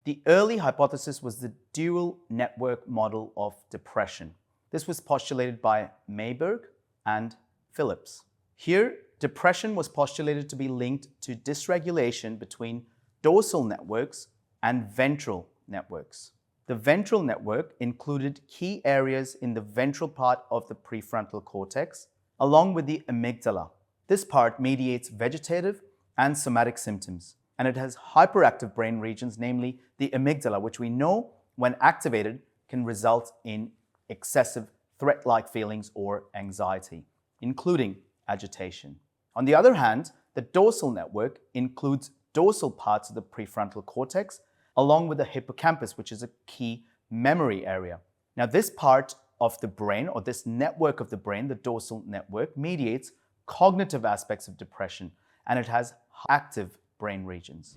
The early hypothesis was the dual network model of depression. This was postulated by Mayberg and Phillips. Here, depression was postulated to be linked to dysregulation between dorsal networks and ventral networks. The ventral network included key areas in the ventral part of the prefrontal cortex, along with the amygdala. This part mediates vegetative and somatic symptoms, and it has hyperactive brain regions, namely the amygdala, which we know, when activated, can result in excessive threat-like feelings or anxiety, including agitation. On the other hand, the dorsal network includes dorsal parts of the prefrontal cortex, along with the hippocampus, which is a key memory area. Now, this part of the brain, or this network of the brain, the dorsal network, mediates cognitive aspects of depression, and it has active brain regions.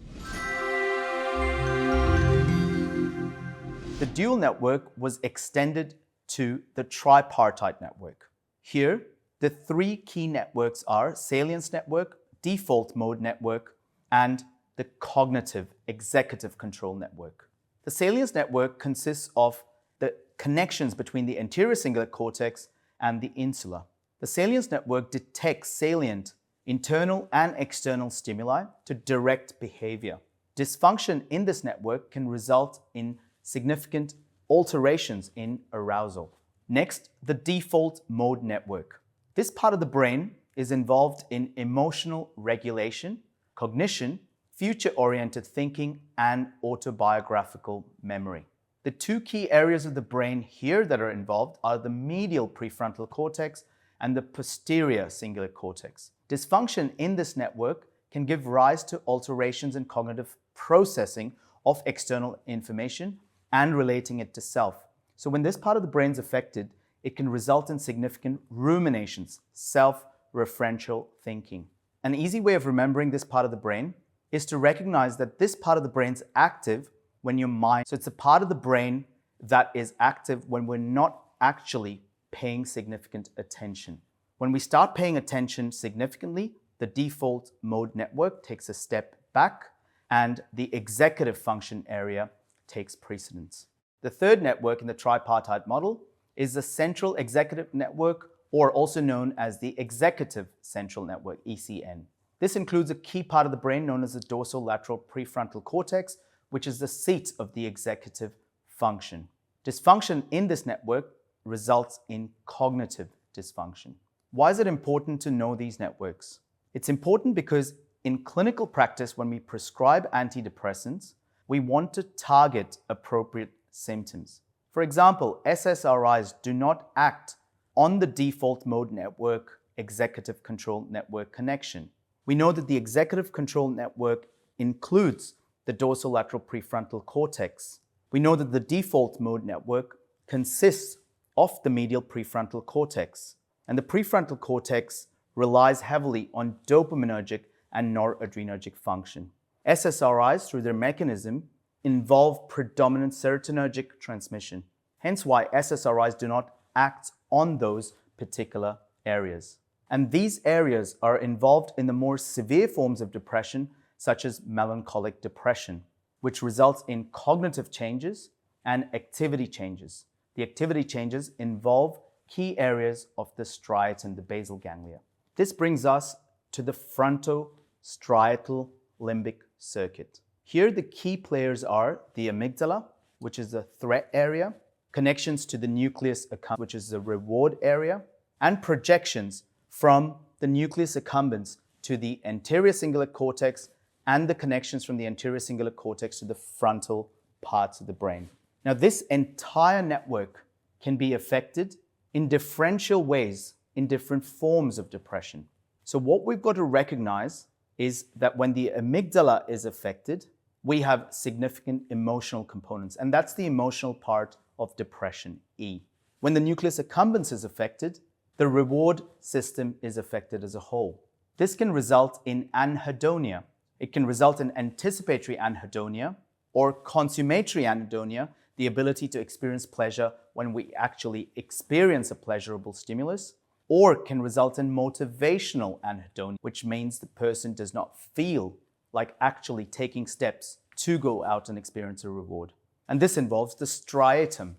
The dual network was extended to the tripartite network. Here, the three key networks are salience network, default mode network, and the cognitive executive control network. The salience network consists of the connections between the anterior cingulate cortex and the insula. The salience network detects salient internal and external stimuli to direct behavior. Dysfunction in this network can result in significant alterations in arousal. Next, the default mode network. This part of the brain is involved in emotional regulation, cognition, future-oriented thinking, and autobiographical memory. The two key areas of the brain here that are involved are the medial prefrontal cortex and the posterior cingulate cortex. Dysfunction in this network can give rise to alterations in cognitive processing of external information and relating it to self. So when this part of the brain is affected, it can result in significant ruminations, self-referential thinking. An easy way of remembering this part of the brain is to recognize that this part of the brain is active when your mind, so it's a part of the brain that is active when we're not actually paying significant attention. When we start paying attention significantly, the default mode network takes a step back and the executive function area takes precedence. The third network in the tripartite model is the central executive network, or also known as the executive central network, ECN. This includes a key part of the brain known as the dorsolateral prefrontal cortex, which is the seat of the executive function. Dysfunction in this network results in cognitive dysfunction. Why is it important to know these networks? It's important because in clinical practice, when we prescribe antidepressants, we want to target appropriate symptoms. For example, SSRIs do not act on the default mode network executive control network connection. We know that the executive control network includes the dorsolateral prefrontal cortex. We know that the default mode network consists of the medial prefrontal cortex. And the prefrontal cortex relies heavily on dopaminergic and noradrenergic function. SSRIs, through their mechanism, involve predominant serotonergic transmission, hence why SSRIs do not act on those particular areas. And these areas are involved in the more severe forms of depression, such as melancholic depression, which results in cognitive changes and activity changes. The activity changes involve key areas of the striatum, the basal ganglia. This brings us to the frontostriatal limbic circuit. Here, the key players are the amygdala, which is the threat area, connections to the nucleus accumbens, which is the reward area, and projections from the nucleus accumbens to the anterior cingulate cortex and the connections from the anterior cingulate cortex to the frontal parts of the brain. Now, this entire network can be affected in differential ways in different forms of depression. So what we've got to recognize is that when the amygdala is affected, we have significant emotional components, and that's the emotional part of depression, E. When the nucleus accumbens is affected, the reward system is affected as a whole. This can result in anhedonia. It can result in anticipatory anhedonia or consummatory anhedonia, the ability to experience pleasure when we actually experience a pleasurable stimulus, or can result in motivational anhedonia, which means the person does not feel like actually taking steps to go out and experience a reward. And this involves the striatum